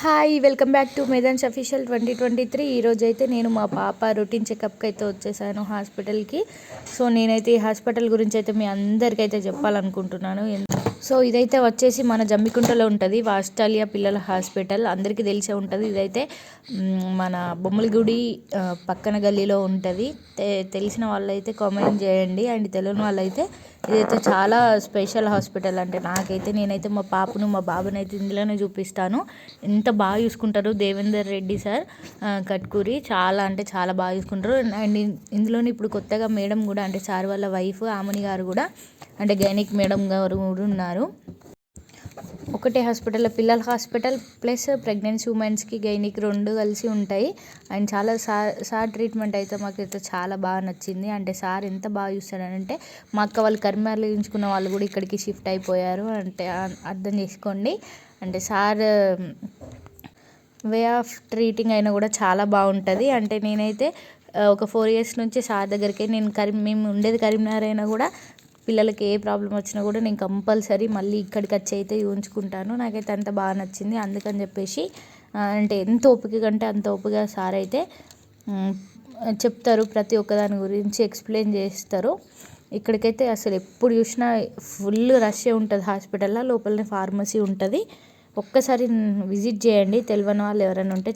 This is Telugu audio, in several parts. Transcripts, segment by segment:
హాయ్ వెల్కమ్ బ్యాక్ టు మేదాన్స్ అఫీషియల్ 2023. ఈరోజు అయితే నేను మా పాప రొటీన్ చెకప్కి అయితే వచ్చేసాను హాస్పిటల్కి. సో నేనైతే ఈ హాస్పిటల్ గురించి అయితే మీ అందరికైతే చెప్పాలనుకుంటున్నాను. సో ఇదైతే వచ్చేసి మన జమ్మికుంటలో ఉంటుంది, వాస్టాలియా పిల్లల హాస్పిటల్. అందరికీ తెలిసే ఉంటుంది. ఇదైతే మన బొమ్మలగుడి పక్కన గల్లీలో ఉంటుంది. తెలిసిన వాళ్ళైతే కామెంట్ చేయండి, అండ్ తెలియని వాళ్ళైతే ఇదైతే చాలా స్పెషల్ హాస్పిటల్. అంటే నేనైతే మా పాపను మా బాబుని అయితే ఇందులోనే చూపిస్తాను. ఎంత బాగా చూసుకుంటారు దేవేందర్ రెడ్డి సార్ కట్కూరి, చాలా అంటే చాలా బాగా చూసుకుంటారు. అండ్ ఇందులోనే ఇప్పుడు కొత్తగా మేడం కూడా, అంటే సార్ వాళ్ళ వైఫ్ ఆమని గారు కూడా, అంటే గైనిక్ మేడం గారు కూడా ఉన్నారు. ఒకటే హాస్పిటల్లో పిల్లల హాస్పిటల్ ప్లస్ ప్రెగ్నెన్సీ ఉమెన్స్కి గైనిక్ రెండు కలిసి ఉంటాయి. అండ్ చాలా సార్ ట్రీట్మెంట్ అయితే మాకైతే చాలా బాగా నచ్చింది. అంటే సార్ ఎంత బాగా చూస్తారంటే, మా అక్క వాళ్ళు కరీంనగర్లో చూయించుకున్న వాళ్ళు కూడా ఇక్కడికి షిఫ్ట్ అయిపోయారు. అంటే అర్థం చేసుకోండి. అంటే సార్ వే ఆఫ్ ట్రీటింగ్ అయినా కూడా చాలా బాగుంటుంది. అంటే నేనైతే ఒక 4 years నుంచి సార్ దగ్గరికి మేము ఉండేది కరీంనగర్ అయినా కూడా పిల్లలకి ఏ ప్రాబ్లం వచ్చినా కూడా నేను కంపల్సరీ మళ్ళీ ఇక్కడికి వచ్చి అయితే చూయించుకుంటాను. నాకైతే అంత బాగా నచ్చింది. అందుకని చెప్పేసి అంటే ఎంత ఓపిక అంటే అంత ఓపిక సార్ అయితే చెప్తారు, ప్రతి ఒక్కదాని గురించి ఎక్స్ప్లెయిన్ చేస్తారు. ఇక్కడికైతే అసలు ఎప్పుడు చూసినా ఫుల్ రష్ ఉంటుంది హాస్పిటల్లో. లోపలనే ఫార్మసీ ఉంటుంది. ఒక్కసారి విజిట్ చేయండి, తెలియని వాళ్ళు ఎవరైనా ఉంటే.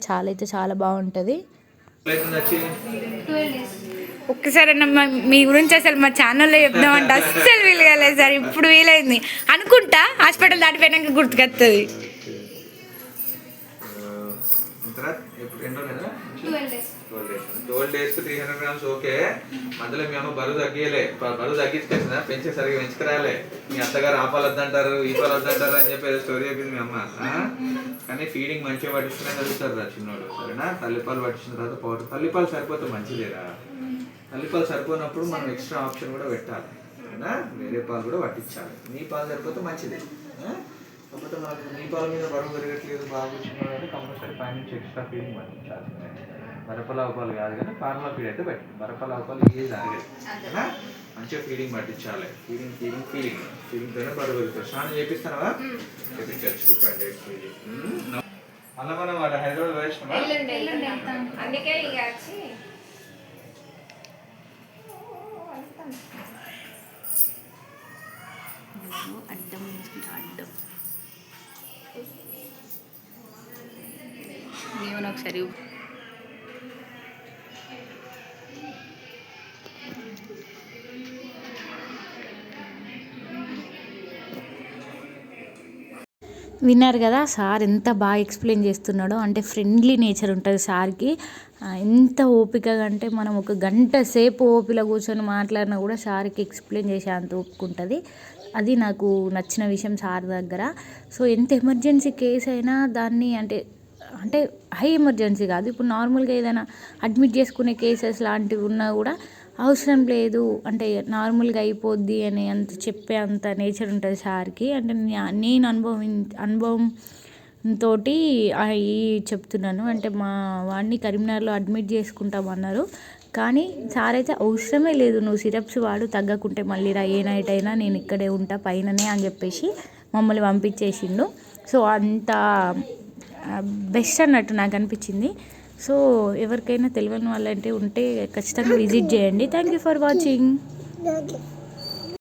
చాలా బాగుంటుంది. ఒక్కసారి మీ గురించి అసలు మా ఛానల్లో చెప్దామంటే అస్సలు వీలు కాలేదు సార్. ఇప్పుడు వీలైంది అనుకుంటా, హాస్పిటల్ దాటిపోయినాక గుర్తుకొస్తుంది. 12 days 300 grams ఓకే. మధ్యలో మీ అమ్మ బరువు తగ్గియలే, బరువు తగ్గించుకొచ్చిందా, సరిగ్గా పెంచుకురాలే. మీ అత్తగారు ఆ పాలు వద్దంటారు ఈ పాలు వద్దంటారు అని చెప్పి స్టోరీ చెప్పింది మీ అమ్మ. కానీ ఫీడింగ్ మంచిగా పట్టిస్తున్నా చదువుతారు రా చిన్నోడు, సరేనా? తల్లిపాలు పట్టించిన తర్వాత పౌడర్, తల్లిపాలు సరిపోతే మంచిదేరా. తల్లిపాలు సరిపోయినప్పుడు మనం ఎక్స్ట్రా ఆప్షన్ కూడా పెట్టాలి, సరేనా? వేరే పాలు కూడా పట్టించాలి. నీ పాలు సరిపోతే మంచిది. కాకపోతే మనకు నీ పాల మీద బరువు పెరగట్లేదు బాబు చిన్నవాడు, కంపల్సరీ పైనుంచి ఎక్స్ట్రా ఫీడింగ్ పట్టించాలి. బరపలావు పాలు కాదు కానీ ఫార్ములా ఫీడ్ అయితే పెట్టి బరపలావు పాలు ఏది తాగలేదు, మంచిగా ఫీడింగ్ పట్టించాలి. ఫీడింగ్తోనే బరువు పెరుగుతుంది. స్నానం చేపిస్తానవా? చేపించచ్చు. మళ్ళీ మనం హైదరాబాద్ వేసినామా? అందుకే అడ్డం అడ్డం ఏమన్నా ఒకసారి విన్నారు కదా సార్ ఎంత బాగా ఎక్స్ప్లెయిన్ చేస్తున్నాడో. అంటే ఫ్రెండ్లీ నేచర్ ఉంటుంది సార్కి. ఎంత ఓపికగా అంటే మనం ఒక గంట సేపు ఓపిలో కూర్చొని మాట్లాడినా కూడా సార్కి ఎక్స్ప్లెయిన్ చేసే అంత ఓపిక ఉంటుంది. అది నాకు నచ్చిన విషయం సార్ దగ్గర. సో ఎంత ఎమర్జెన్సీ కేసు అయినా దాన్ని అంటే హై ఎమర్జెన్సీ కాదు, ఇప్పుడు నార్మల్గా ఏదైనా అడ్మిట్ చేసుకునే కేసెస్ లాంటివి ఉన్నా కూడా అవసరం లేదు, అంటే నార్మల్గా అయిపోద్ది అని అంత చెప్పే అంత నేచర్ ఉంటుంది సార్కి. అంటే నేను అనుభవంతో చెప్తున్నాను. అంటే మా వాడిని కరీంనగర్లో అడ్మిట్ చేసుకుంటామన్నారు, కానీ సార్ అయితే అవసరమే లేదు, నువ్వు సిరప్స్ వాడు, తగ్గకుంటే మళ్ళీ రా, ఏ నైట్ అయినా నేను ఇక్కడే ఉంటా పైననే అని చెప్పేసి మమ్మల్ని పంపించేసిండు. సో అంత బెస్ట్ అన్నట్టు నాకు అనిపించింది. సో ఎవరికైనా తెలియని వాళ్ళంటే ఉంటే ఖచ్చితంగా విజిట్ చేయండి. Thank you for watching.